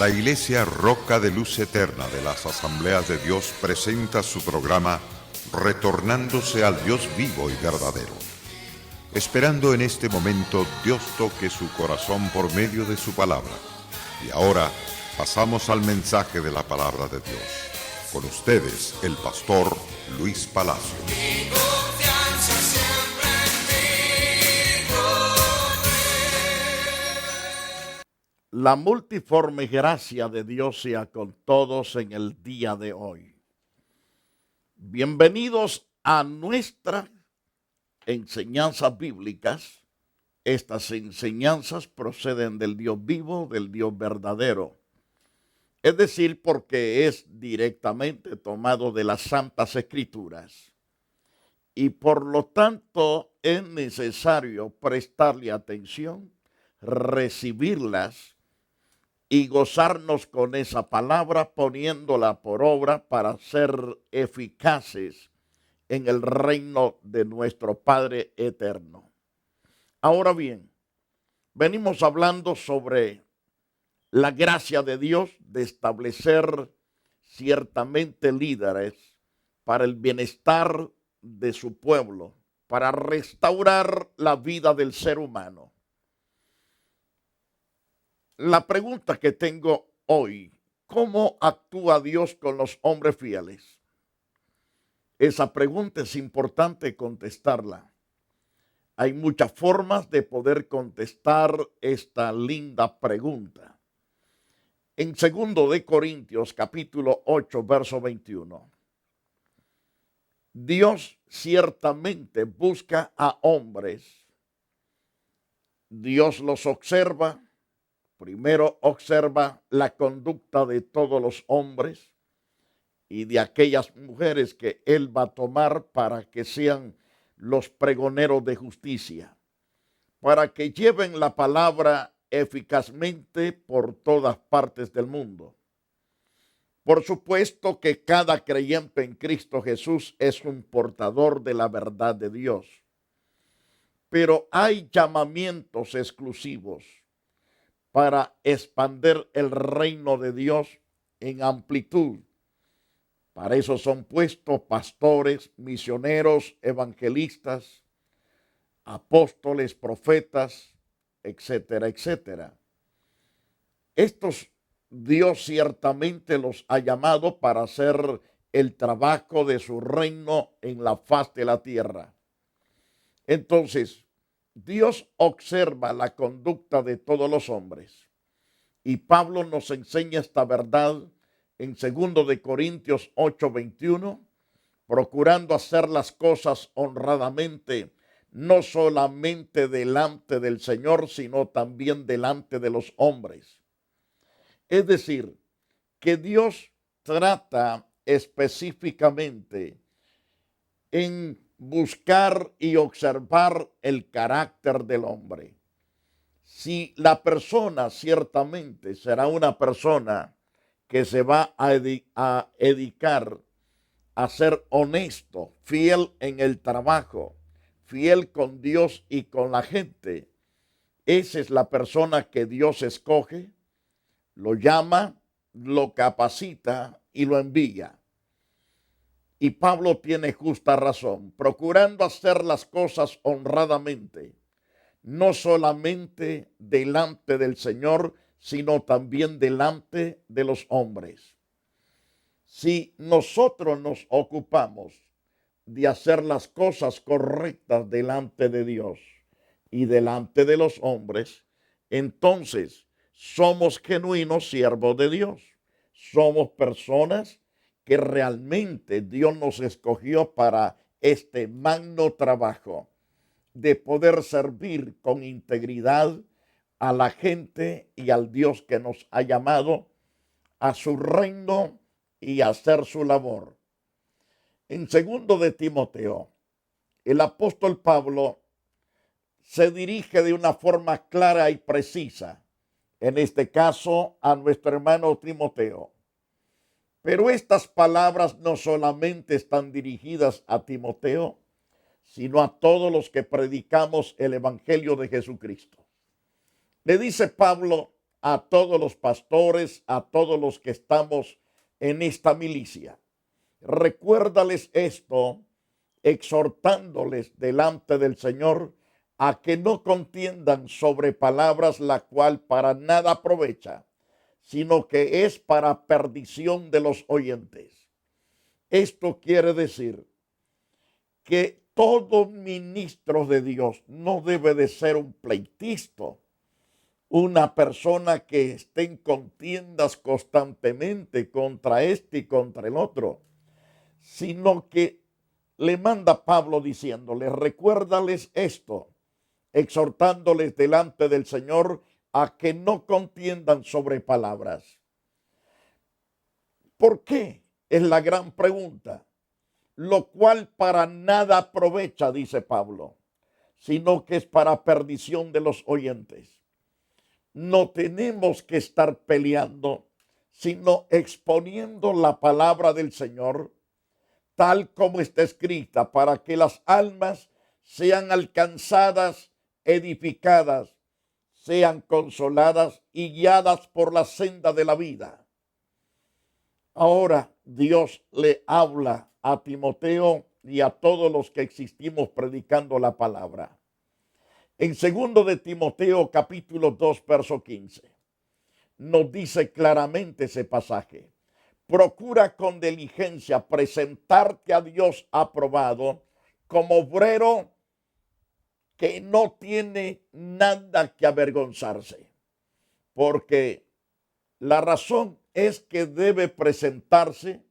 La Iglesia Roca de Luz Eterna de las Asambleas de Dios presenta su programa Retornándose al Dios vivo y verdadero. Esperando en este momento Dios toque su corazón por medio de su palabra. Y ahora pasamos al mensaje de la palabra de Dios. Con ustedes, el pastor Luis Palacio. La multiforme gracia de Dios sea con todos en el día de hoy. Bienvenidos a nuestras enseñanzas bíblicas. Estas enseñanzas proceden del Dios vivo, del Dios verdadero. Es decir, porque es directamente tomado de las Santas Escrituras. Y por lo tanto es necesario prestarle atención, recibirlas y gozarnos con esa palabra, poniéndola por obra para ser eficaces en el reino de nuestro Padre eterno. Ahora bien, venimos hablando sobre la gracia de Dios de establecer ciertamente líderes para el bienestar de su pueblo, para restaurar la vida del ser humano. La pregunta que tengo hoy, ¿cómo actúa Dios con los hombres fieles? Esa pregunta es importante contestarla. Hay muchas formas de poder contestar esta linda pregunta. En 2 de Corintios capítulo 8, verso 21. Dios ciertamente busca a hombres. Dios los observa. Primero observa la conducta de todos los hombres y de aquellas mujeres que Él va a tomar para que sean los pregoneros de justicia, para que lleven la palabra eficazmente por todas partes del mundo. Por supuesto que cada creyente en Cristo Jesús es un portador de la verdad de Dios, pero hay llamamientos exclusivos para expandir el reino de Dios en amplitud. Para eso son puestos pastores, misioneros, evangelistas, apóstoles, profetas, etcétera, etcétera. Estos Dios ciertamente los ha llamado para hacer el trabajo de su reino en la faz de la tierra. Entonces, Dios observa la conducta de todos los hombres. Y Pablo nos enseña esta verdad en 2 de Corintios 8:21, procurando hacer las cosas honradamente, no solamente delante del Señor, sino también delante de los hombres. Es decir, que Dios trata específicamente en buscar y observar el carácter del hombre. Si la persona ciertamente será una persona que se va a dedicar a ser honesto, fiel en el trabajo, fiel con Dios y con la gente, esa es la persona que Dios escoge, lo llama, lo capacita y lo envía. Y Pablo tiene justa razón, procurando hacer las cosas honradamente, no solamente delante del Señor, sino también delante de los hombres. Si nosotros nos ocupamos de hacer las cosas correctas delante de Dios y delante de los hombres, entonces somos genuinos siervos de Dios. Somos personas que realmente Dios nos escogió para este magno trabajo de poder servir con integridad a la gente y al Dios que nos ha llamado a su reino y a hacer su labor. En 2 de Timoteo, el apóstol Pablo se dirige de una forma clara y precisa, en este caso a nuestro hermano Timoteo. Pero estas palabras no solamente están dirigidas a Timoteo, sino a todos los que predicamos el Evangelio de Jesucristo. Le dice Pablo a todos los pastores, a todos los que estamos en esta milicia. Recuérdales esto, exhortándoles delante del Señor a que no contiendan sobre palabras la cual para nada aprovecha, sino que es para perdición de los oyentes. Esto quiere decir que todo ministro de Dios no debe de ser un pleitista, una persona que esté en contiendas constantemente contra este y contra el otro, sino que le manda Pablo diciéndole, recuérdales esto, exhortándoles delante del Señor a que no contiendan sobre palabras. ¿Por qué? Es la gran pregunta. Lo cual para nada aprovecha, dice Pablo, sino que es para perdición de los oyentes. No tenemos que estar peleando, sino exponiendo la palabra del Señor, tal como está escrita, para que las almas sean alcanzadas, edificadas, sean consoladas y guiadas por la senda de la vida. Ahora Dios le habla a Timoteo y a todos los que existimos predicando la palabra. En 2 de Timoteo capítulo 2 verso 15 nos dice claramente ese pasaje. Procura con diligencia presentarte a Dios aprobado como obrero que no tiene nada que avergonzarse, porque la razón es que debe presentarse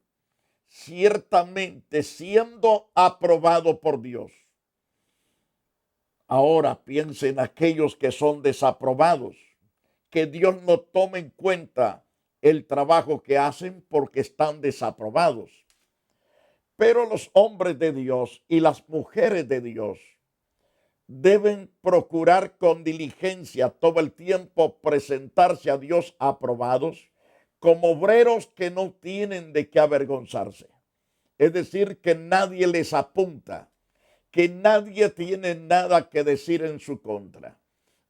ciertamente siendo aprobado por Dios. Ahora piensen en aquellos que son desaprobados, que Dios no tome en cuenta el trabajo que hacen porque están desaprobados. Pero los hombres de Dios y las mujeres de Dios deben procurar con diligencia todo el tiempo presentarse a Dios aprobados como obreros que no tienen de qué avergonzarse. Es decir, que nadie les apunta, que nadie tiene nada que decir en su contra,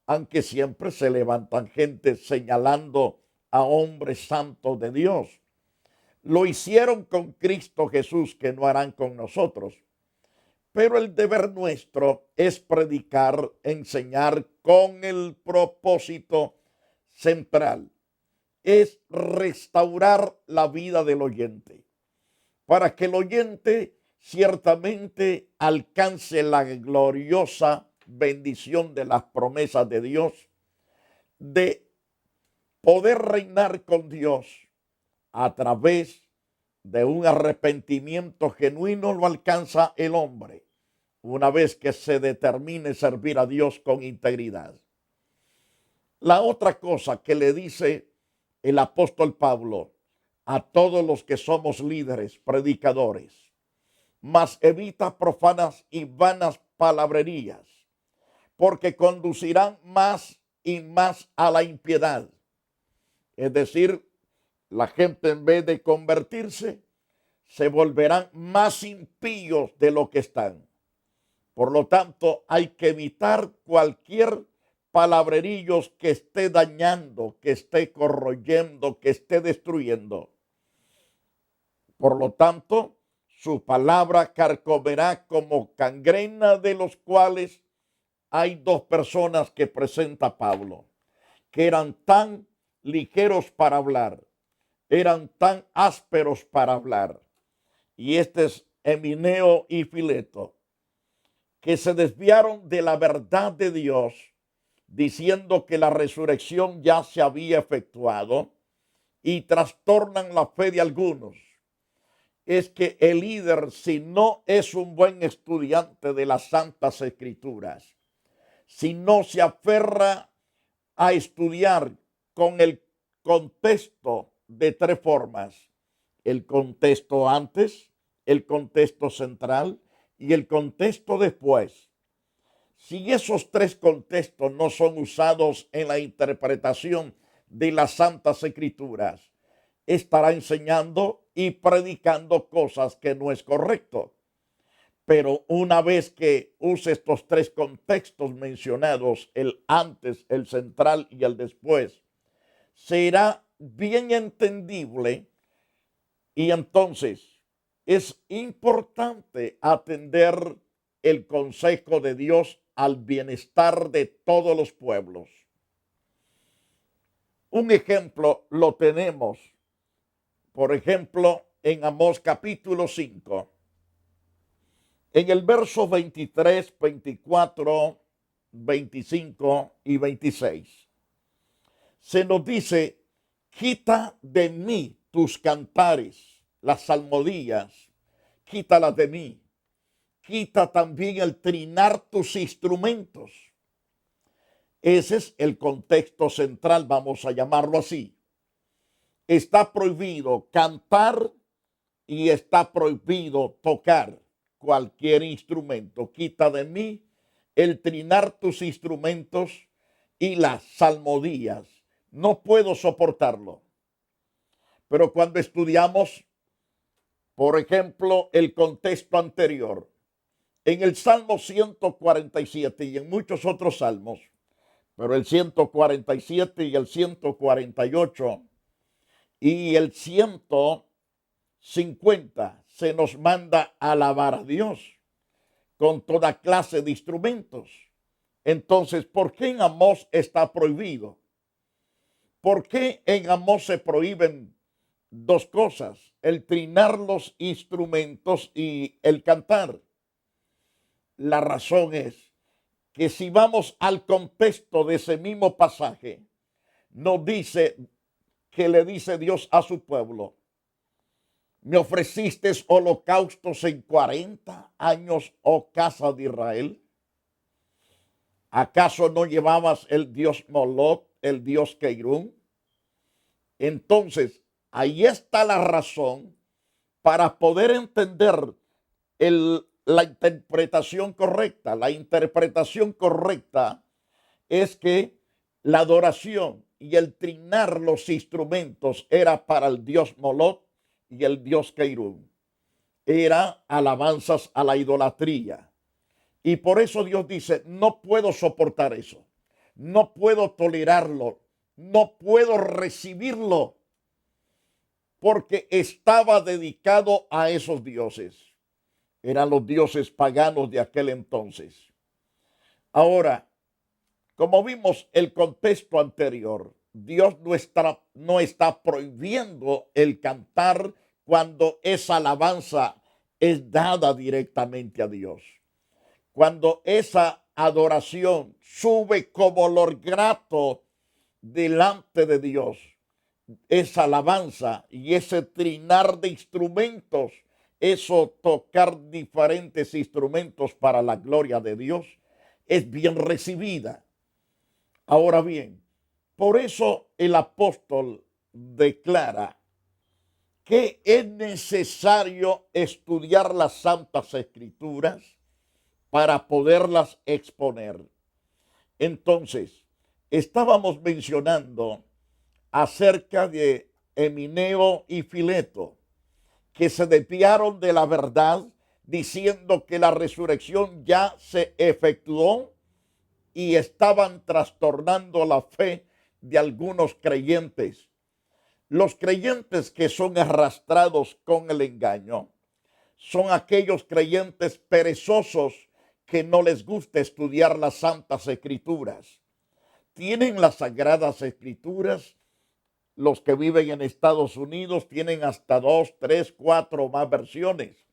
aunque siempre se levantan gente señalando a hombres santos de Dios. Lo hicieron con Cristo Jesús, que no harán con nosotros. Pero el deber nuestro es predicar, enseñar con el propósito central. Es restaurar la vida del oyente, para que el oyente ciertamente alcance la gloriosa bendición de las promesas de Dios, de poder reinar con Dios a través de un arrepentimiento genuino. Lo alcanza el hombre una vez que se determine servir a Dios con integridad. La otra cosa que le dice el apóstol Pablo a todos los que somos líderes, predicadores, mas evita profanas y vanas palabrerías, porque conducirán más y más a la impiedad. Es decir, la gente en vez de convertirse, se volverán más impíos de lo que están. Por lo tanto, hay que evitar cualquier palabrerillos que esté dañando, que esté corroyendo, que esté destruyendo. Por lo tanto, su palabra carcomerá como gangrena, de los cuales hay dos personas que presenta Pablo, que eran tan ligeros para hablar, eran tan ásperos para hablar. Y este es Emineo y Fileto, que se desviaron de la verdad de Dios, diciendo que la resurrección ya se había efectuado, y trastornan la fe de algunos. Es que el líder, si no es un buen estudiante de las Santas Escrituras, si no se aferra a estudiar con el contexto de tres formas: el contexto antes, el contexto central y el contexto después. Si esos tres contextos no son usados en la interpretación de las Santas Escrituras, estará enseñando y predicando cosas que no es correcto. Pero una vez que use estos tres contextos mencionados, el antes, el central y el después, será bien entendible y entonces es importante atender el consejo de Dios al bienestar de todos los pueblos. Un ejemplo lo tenemos, por ejemplo, en Amós capítulo 5. En el verso 23, 24, 25 y 26, se nos dice: quita de mí tus cantares, las salmodías, quítalas de mí. Quita también el trinar tus instrumentos. Ese es el contexto central, vamos a llamarlo así. Está prohibido cantar y está prohibido tocar cualquier instrumento. Quita de mí el trinar tus instrumentos y las salmodías. No puedo soportarlo. Pero cuando estudiamos, por ejemplo, el contexto anterior, en el Salmo 147 y en muchos otros salmos, pero el 147 y el 148 y el 150 se nos manda a alabar a Dios con toda clase de instrumentos. Entonces, ¿por qué en Amós está prohibido? ¿Por qué en Amós se prohíben dos cosas? El trinar los instrumentos y el cantar. La razón es que si vamos al contexto de ese mismo pasaje, nos dice que le dice Dios a su pueblo: me ofreciste holocaustos en 40 años, oh casa de Israel. ¿Acaso no llevabas el dios Moloch, el dios Keirún? Entonces, ahí está la razón para poder entender la interpretación correcta. La interpretación correcta es que la adoración y el trinar los instrumentos era para el dios Moloch y el dios Keirún. Era alabanzas a la idolatría. Y por eso Dios dice: no puedo soportar eso. No puedo tolerarlo. No puedo recibirlo. Porque estaba dedicado a esos dioses. Eran los dioses paganos de aquel entonces. Ahora, como vimos el contexto anterior, Dios no está prohibiendo el cantar cuando esa alabanza es dada directamente a Dios. Cuando esa adoración sube como olor grato delante de Dios, esa alabanza y ese trinar de instrumentos, eso tocar diferentes instrumentos para la gloria de Dios, es bien recibida. Ahora bien, por eso el apóstol declara que es necesario estudiar las Santas Escrituras para poderlas exponer. Entonces, estábamos mencionando acerca de Emineo y Fileto, que se desviaron de la verdad diciendo que la resurrección ya se efectuó y estaban trastornando la fe de algunos creyentes. Los creyentes que son arrastrados con el engaño son aquellos creyentes perezosos que no les gusta estudiar las Santas Escrituras. Tienen las Sagradas Escrituras. Los que viven en Estados Unidos tienen hasta 2, 3, 4 más versiones.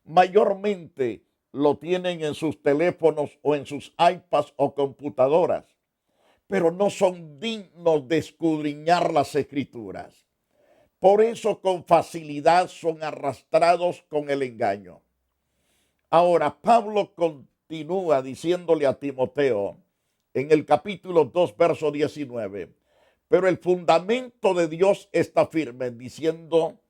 Mayormente lo tienen en sus teléfonos o en sus iPads o computadoras, pero no son dignos de escudriñar las Escrituras. Por eso con facilidad son arrastrados con el engaño. Ahora, Pablo continúa diciéndole a Timoteo en el capítulo 2, verso 19, pero el fundamento de Dios está firme, diciendo,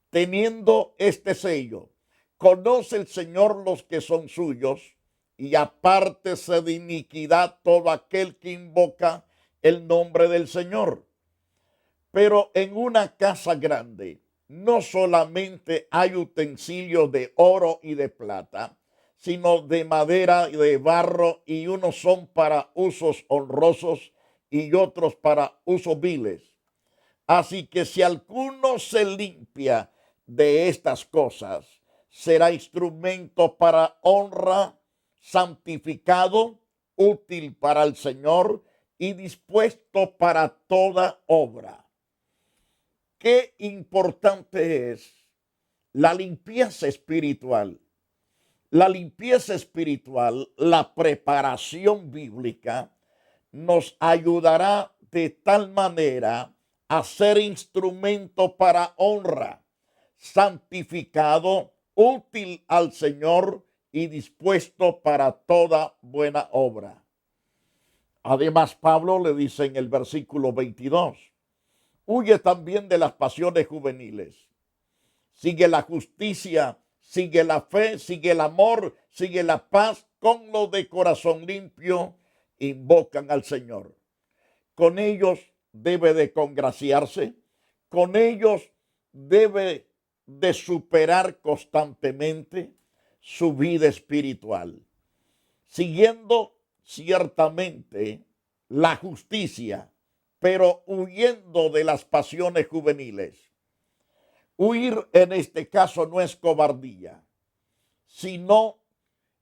teniendo este sello, conoce el Señor los que son suyos, y apártese de iniquidad todo aquel que invoca el nombre del Señor. Pero en una casa grande no solamente hay utensilios de oro y de plata, sino de madera y de barro, y unos son para usos honrosos y otros para usos viles. Así que si alguno se limpia de estas cosas, será instrumento para honra, santificado, útil para el Señor y dispuesto para toda obra. Qué importante es la limpieza espiritual. La limpieza espiritual, la preparación bíblica, nos ayudará de tal manera a ser instrumento para honra, santificado, útil al Señor y dispuesto para toda buena obra. Además, Pablo le dice en el versículo 22, huye también de las pasiones juveniles. Sigue la justicia, sigue la fe, sigue el amor, sigue la paz, con lo de corazón limpio, invocan al Señor. Con ellos debe de congraciarse, con ellos debe de superar constantemente su vida espiritual, siguiendo ciertamente la justicia, pero huyendo de las pasiones juveniles. Huir en este caso no es cobardía, sino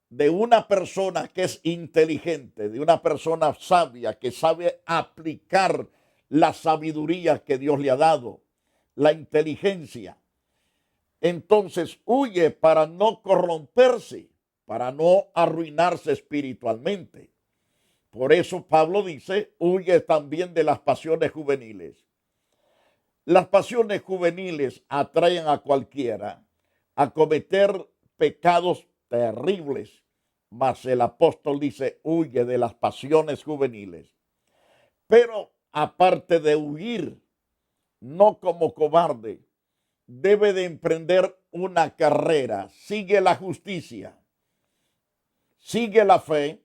de una persona que es inteligente, de una persona sabia que sabe aplicar la sabiduría que Dios le ha dado, la inteligencia. Entonces huye para no corromperse, para no arruinarse espiritualmente. Por eso Pablo dice, huye también de las pasiones juveniles. Las pasiones juveniles atraen a cualquiera a cometer pecados terribles, mas el apóstol dice, huye de las pasiones juveniles. Pero aparte de huir, no como cobarde, debe de emprender una carrera. Sigue la justicia, sigue la fe,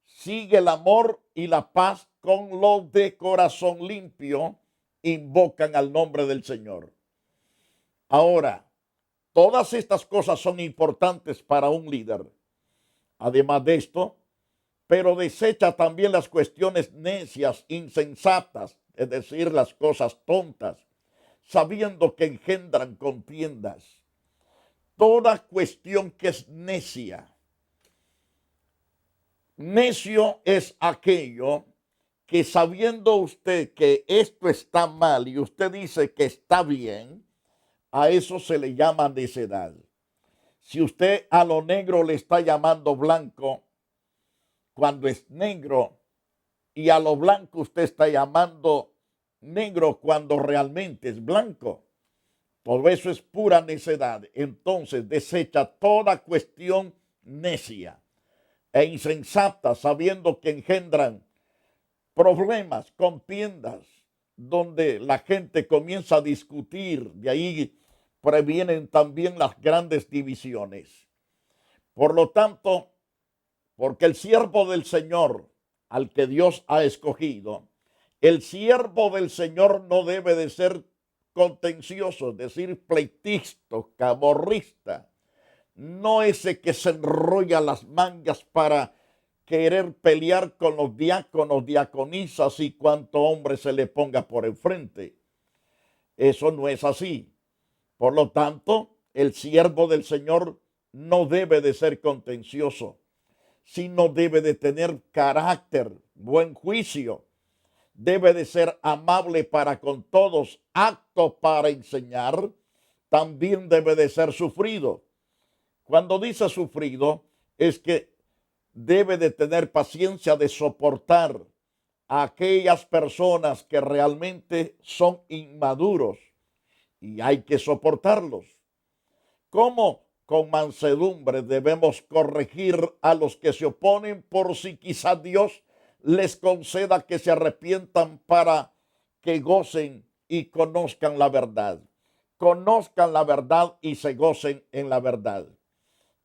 sigue el amor y la paz, con lo de corazón limpio invocan al nombre del Señor. Ahora, todas estas cosas son importantes para un líder. Además de esto, pero desecha también las cuestiones necias, insensatas, es decir, las cosas tontas, sabiendo que engendran contiendas. Toda cuestión que es necia. Necio es aquello que, sabiendo usted que esto está mal y usted dice que está bien, a eso se le llama necedad. Si usted a lo negro le está llamando blanco cuando es negro, y a lo blanco usted está llamando negro cuando realmente es blanco, todo eso es pura necedad. Entonces desecha toda cuestión necia e insensata, sabiendo que engendran problemas, contiendas, donde la gente comienza a discutir. De ahí previenen también las grandes divisiones. Por lo tanto, porque el siervo del Señor, al que Dios ha escogido, el siervo del Señor no debe de ser contencioso, es decir, pleitista, camorrista, no ese que se enrolla las mangas para querer pelear con los diáconos, diaconisas y cuanto hombre se le ponga por enfrente. Eso no es así. Por lo tanto, el siervo del Señor no debe de ser contencioso, sino debe de tener carácter, buen juicio, debe de ser amable para con todos, apto para enseñar, también debe de ser sufrido. Cuando dice sufrido, es que debe de tener paciencia de soportar a aquellas personas que realmente son inmaduros y hay que soportarlos. ¿Cómo? Con mansedumbre debemos corregir a los que se oponen, por si quizás Dios les conceda que se arrepientan para que gocen y conozcan la verdad. Conozcan la verdad y se gocen en la verdad.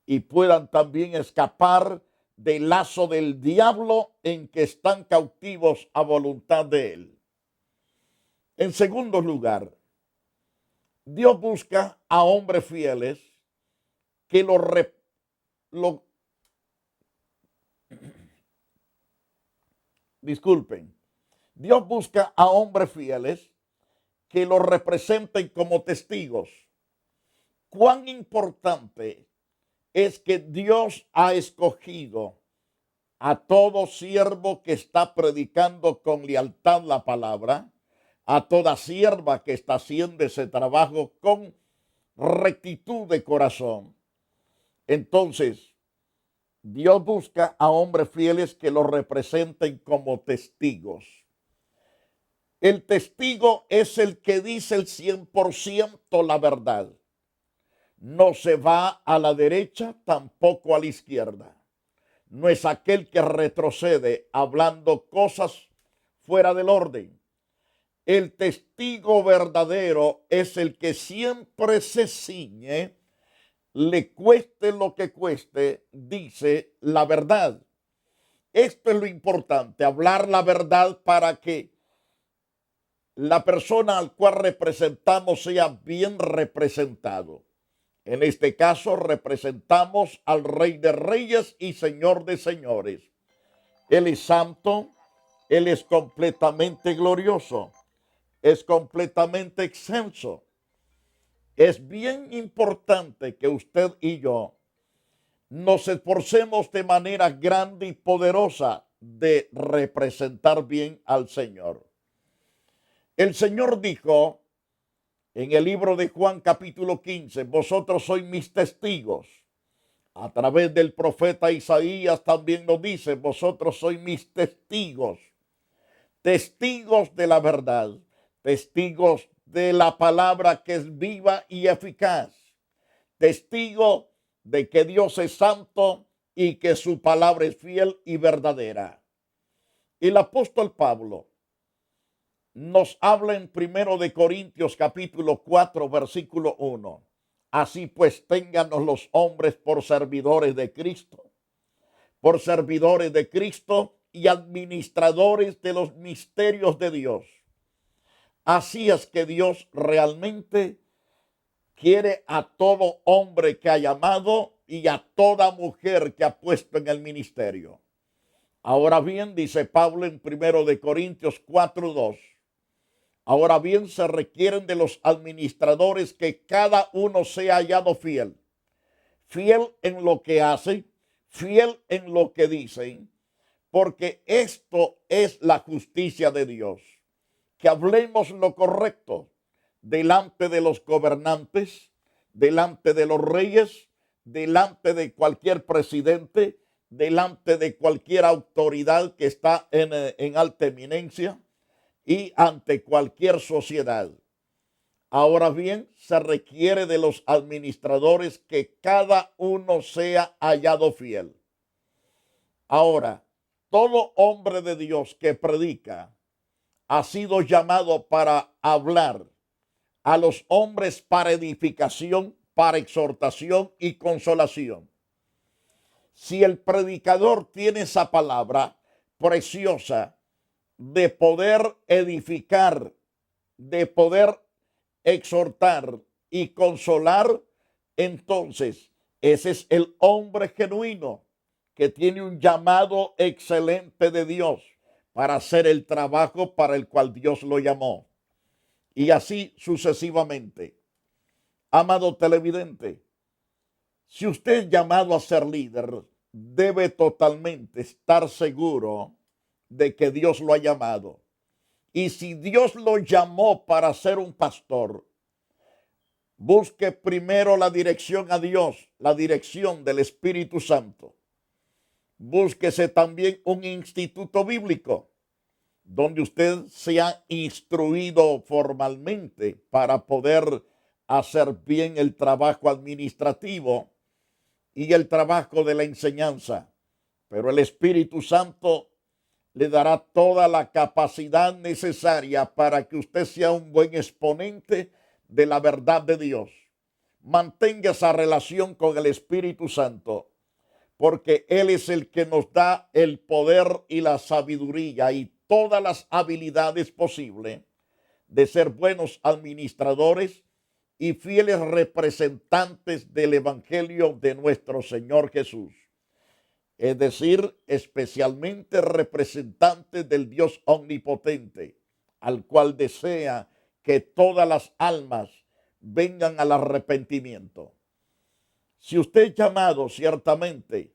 Y puedan también escapar del lazo del diablo en que están cautivos a voluntad de él. En segundo lugar, Dios busca a hombres fieles que disculpen. Dios busca a hombres fieles que lo representen como testigos. Cuán importante es que Dios ha escogido a todo siervo que está predicando con lealtad la palabra, a toda sierva que está haciendo ese trabajo con rectitud de corazón. Entonces, Dios busca a hombres fieles que lo representen como testigos. El testigo es el que dice el 100% la verdad. No se va a la derecha, tampoco a la izquierda. No es aquel que retrocede hablando cosas fuera del orden. El testigo verdadero es el que siempre se ciñe, le cueste lo que cueste, dice la verdad. Esto es lo importante, hablar la verdad para que la persona al cual representamos sea bien representado. En este caso representamos al Rey de Reyes y Señor de Señores. Él es santo, Él es completamente glorioso, es completamente excelso. Es bien importante que usted y yo nos esforcemos de manera grande y poderosa de representar bien al Señor. El Señor dijo en el libro de Juan capítulo 15, vosotros sois mis testigos. A través del profeta Isaías también nos dice, vosotros sois mis testigos. Testigos de la verdad, testigos de la palabra que es viva y eficaz. Testigo de que Dios es santo y que su palabra es fiel y verdadera. El apóstol Pablo nos habla en 1 de Corintios capítulo 4 versículo 1. Así pues ténganos los hombres por servidores de Cristo y administradores de los misterios de Dios. Así es que Dios realmente quiere a todo hombre que ha llamado y a toda mujer que ha puesto en el ministerio. Ahora bien, dice Pablo en 1 de Corintios 4:2, ahora bien se requieren de los administradores que cada uno sea hallado fiel. Fiel en lo que hace, fiel en lo que dicen, porque esto es la justicia de Dios. Que hablemos lo correcto delante de los gobernantes, delante de los reyes, delante de cualquier presidente, delante de cualquier autoridad que está en alta eminencia y ante cualquier sociedad. Ahora bien, se requiere de los administradores que cada uno sea hallado fiel. Ahora, todo hombre de Dios que predica ha sido llamado para hablar a los hombres para edificación, para exhortación y consolación. Si el predicador tiene esa palabra preciosa de poder edificar, de poder exhortar y consolar, entonces ese es el hombre genuino que tiene un llamado excelente de Dios para hacer el trabajo para el cual Dios lo llamó. Y así sucesivamente. Amado televidente, si usted es llamado a ser líder, debe totalmente estar seguro de que Dios lo ha llamado. Y si Dios lo llamó para ser un pastor, busque primero la dirección a Dios, la dirección del Espíritu Santo. Búsquese también un instituto bíblico donde usted sea instruido formalmente para poder hacer bien el trabajo administrativo y el trabajo de la enseñanza. Pero el Espíritu Santo le dará toda la capacidad necesaria para que usted sea un buen exponente de la verdad de Dios. Mantenga esa relación con el Espíritu Santo, porque Él es el que nos da el poder y la sabiduría y todas las habilidades posibles de ser buenos administradores y fieles representantes del Evangelio de nuestro Señor Jesús. es decir, especialmente representantes del Dios omnipotente, al cual desea que todas las almas vengan al arrepentimiento. Si usted es llamado ciertamente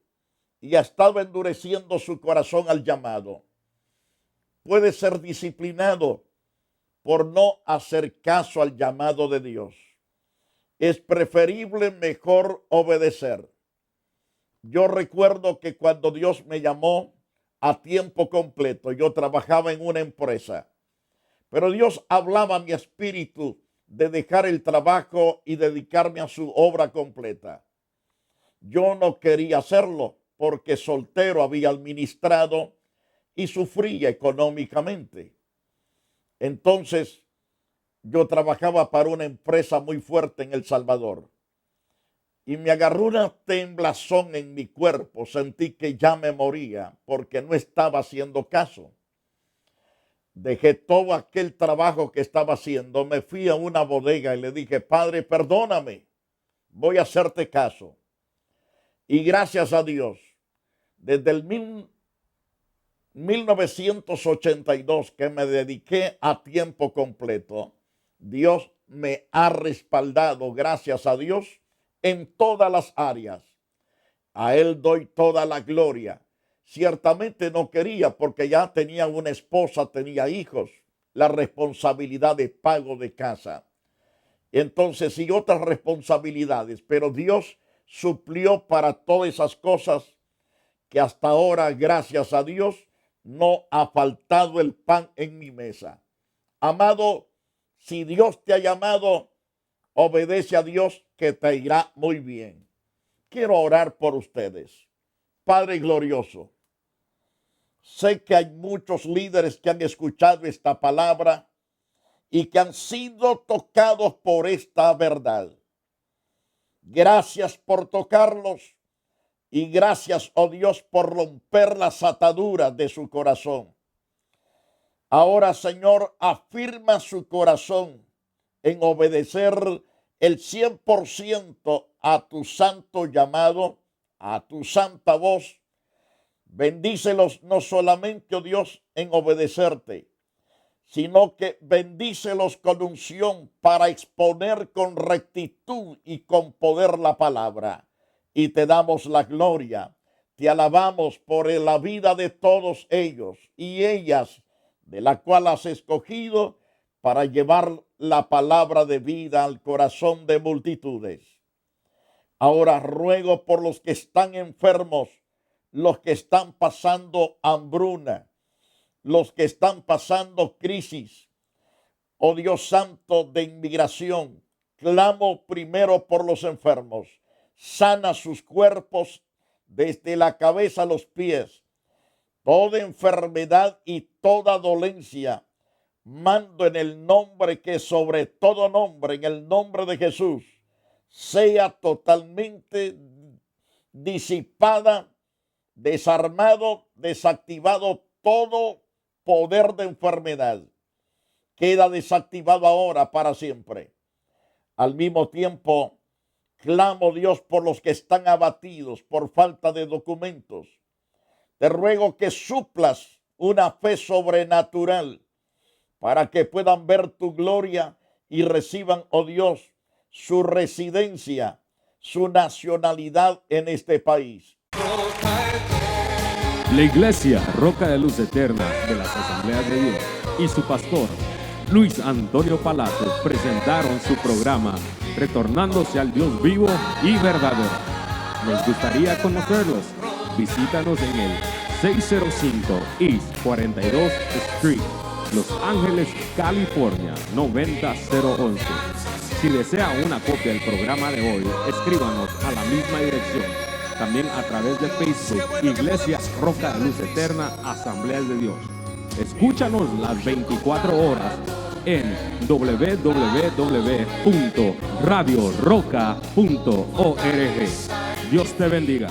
y ha estado endureciendo su corazón al llamado, puede ser disciplinado por no hacer caso al llamado de Dios. Es preferible mejor obedecer. Yo recuerdo que cuando Dios me llamó a tiempo completo, yo trabajaba en una empresa, pero Dios hablaba a mi espíritu de dejar el trabajo y dedicarme a su obra completa. Yo no quería hacerlo porque soltero había administrado y sufría económicamente. Entonces, yo trabajaba para una empresa muy fuerte en El Salvador y me agarró una temblazón en mi cuerpo. Sentí que ya me moría porque no estaba haciendo caso. Dejé todo aquel trabajo que estaba haciendo, me fui a una bodega y le dije: Padre, perdóname, voy a hacerte caso. Y gracias a Dios, desde el 1982 que me dediqué a tiempo completo, Dios me ha respaldado, gracias a Dios, en todas las áreas. A Él doy toda la gloria. Ciertamente no quería, porque ya tenía una esposa, tenía hijos, la responsabilidad de pago de casa. Entonces, y otras responsabilidades, pero Dios suplió para todas esas cosas que hasta ahora, gracias a Dios, no ha faltado el pan en mi mesa. Amado, si Dios te ha llamado, obedece a Dios, que te irá muy bien. Quiero orar por ustedes. Padre glorioso, sé que hay muchos líderes que han escuchado esta palabra y que han sido tocados por esta verdad. Gracias por tocarlos y gracias, oh Dios, por romper las ataduras de su corazón. Ahora, Señor, afirma su corazón en obedecer el 100% a tu santo llamado, a tu santa voz. Bendícelos no solamente, oh Dios, en obedecerte, sino que bendícelos con unción para exponer con rectitud y con poder la palabra. Y te damos la gloria, te alabamos por la vida de todos ellos y ellas, de la cual has escogido para llevar la palabra de vida al corazón de multitudes. Ahora ruego por los que están enfermos, los que están pasando hambruna, los que están pasando crisis, oh Dios santo, de inmigración. Clamo primero por los enfermos. Sana sus cuerpos desde la cabeza a los pies. Toda enfermedad y toda dolencia, mando en el nombre que sobre todo nombre, en el nombre de Jesús, sea totalmente disipada, desarmado, desactivado todo poder de enfermedad. Queda desactivado ahora para siempre. Al mismo tiempo, clamo, Dios, por los que están abatidos por falta de documentos. Te ruego que suplas una fe sobrenatural para que puedan ver tu gloria y reciban, oh Dios, su residencia, su nacionalidad en este país. La Iglesia Roca de Luz Eterna de las Asambleas de Dios y su pastor Luis Antonio Palacio presentaron su programa Retornándose al Dios vivo y verdadero. Nos gustaría conocerlos. Visítanos en el 605 East 42 Street, Los Ángeles, California 90011. Si desea una copia del programa de hoy, escríbanos a la misma dirección. También a través de Facebook, Iglesia Roca de Luz Eterna, Asambleas de Dios. Escúchanos las 24 horas en www.radioroca.org. Dios te bendiga.